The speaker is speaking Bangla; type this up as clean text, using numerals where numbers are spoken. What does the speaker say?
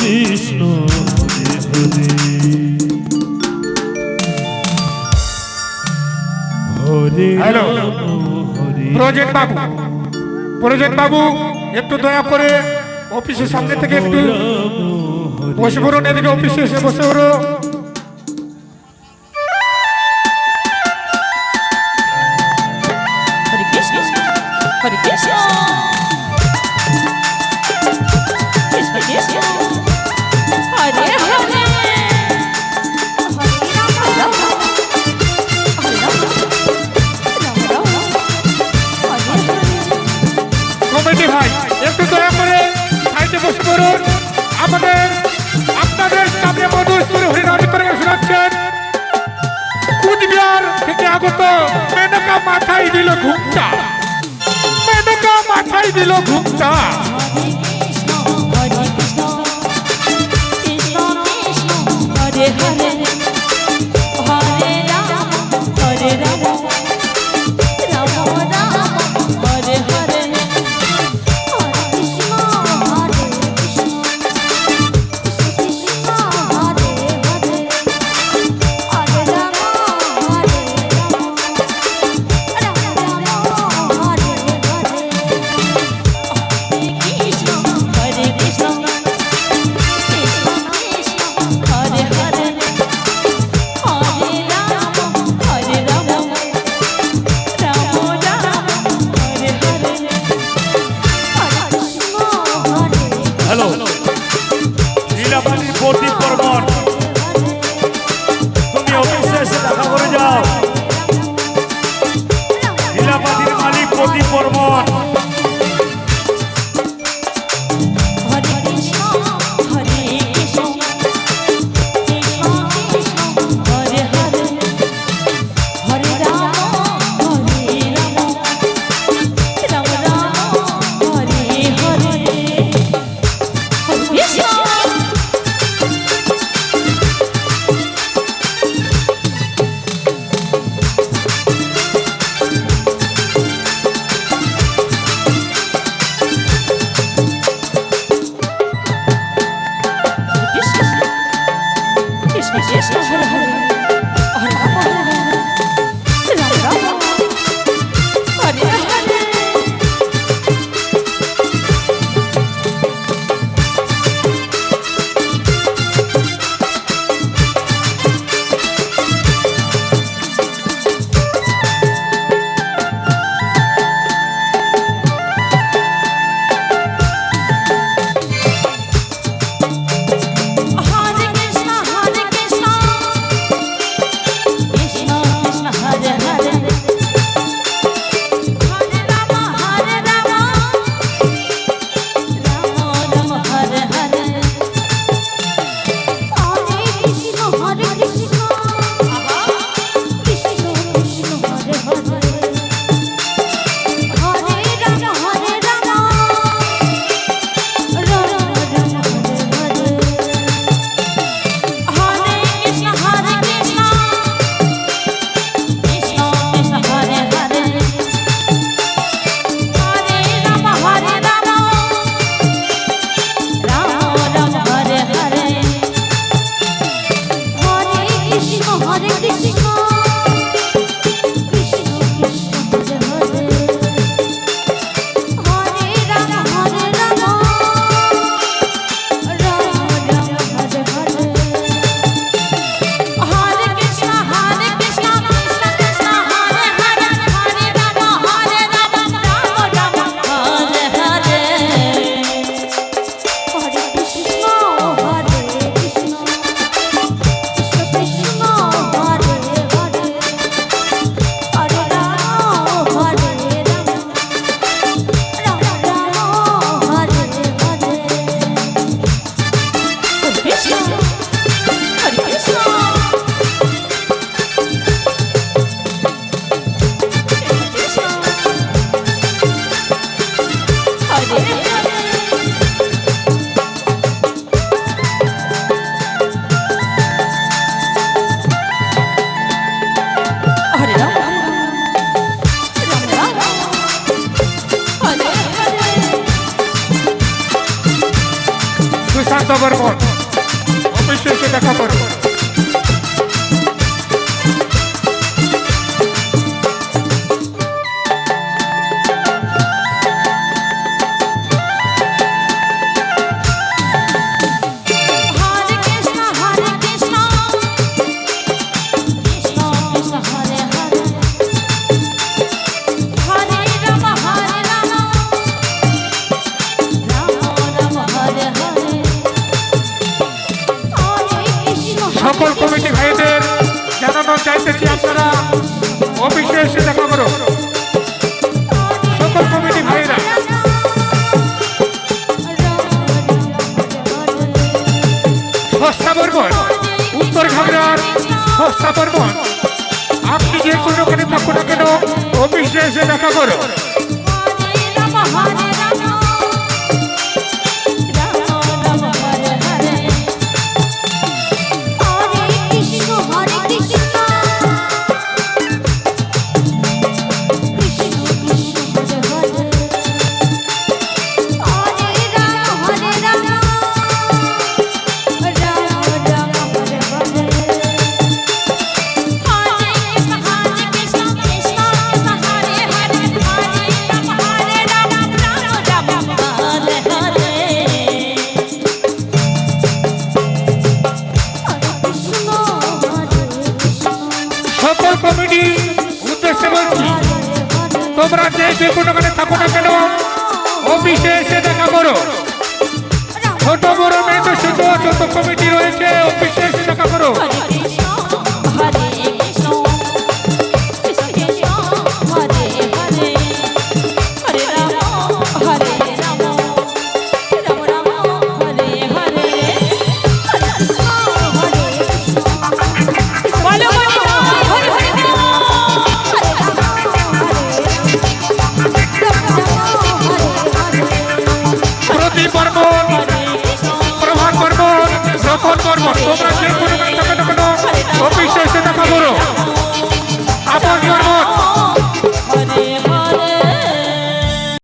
কৃষ্ণ হরে হরে হ্যালো প্রজেক্ট বাবু একটু দয়া করে অফিসের সামনে থেকে একটু বসে পড়ুন, এদিকে অফিসে এসে বসে পড়ো। হরে কৃষ্ণ হরে কৃষ্ণ কৃষ্ণ কৃষ্ণ হরে হরে কমিটি ভাই একটু দয়া করে সাইডে বসে পড়ুন। আপনাদের সামনে মধুসূদন হরিনাম করে শোনাচ্ছেন কুচবিহার থেকে আগত মেনকা মাথায় দিল ঘুমটা, মেনকা মাথায় দিল ঘুমটা। হরে কৃষ্ণ কৃষ্ণ কৃষ্ণ হরে হরে হরে রাম হরে রাম রাম রাম হরে হরে হরে কৃষ্ণ হরে কৃষ্ণ কৃষ্ণ হরে হরে হরে রাম হরে রাম রাম রাম হরে হরে কৃষ্ণ হরে কৃষ্ণ কৃষ্ণ কৃষ্ণ হরে হরে হরে রাম হরে রাম রাম রাম হরে হরে হরে কৃষ্ণ হরে হ্যালো লীলাবাদী প্রদীপ বর্মন, তুমি অফিসে এসে দেখা করে যাও। লীলাবাদীর মালিক প্রদীপ বর্মন। হরে কৃষ্ণ হরে কৃষ্ণ কৃষ্ণ কৃষ্ণ হরে হরে হরে রাম হরে রাম রাম রাম হরে হরে হরে কৃষ্ণ কৃষ্ণ কৃষ্ণ হরে হরে হরে রাম হরে রাম রাম হরে হরে হরে কৃষ্ণ বর্মন অফিসে এসে দেখা করো। হরে কৃষ্ণ কৃষ্ণ কৃষ্ণ হরে হরে হরে রাম রাম রাম হরে হরে হরে কৃষ্ণ সকল কমিটি ভাইদের জানানো চাইতেছি আপনারা অফিসে এসে দেখা করো। সকল কমিটি ভাইরা সস্তা বর্মন উত্তর ঘাগড়ার সস্তা বর্মন আপনি যে কোনোখানে থাকো না কেন অফিসে এসে দেখা করো। সকল কমিটি উদ্দেশ্যে বলছি তোমরা যে কোনোখানে থাকো না কেন অফিসে এসে দেখা করো। ছোট বড় মেয়েদের শুধু যত কমিটি রয়েছে অফিসে এসে দেখা করো। প্রদীপ বর্মন প্রভাত বর্মন রতন বর্মন তোমরা যে কোনোখানে থাকো না কেন অফিসে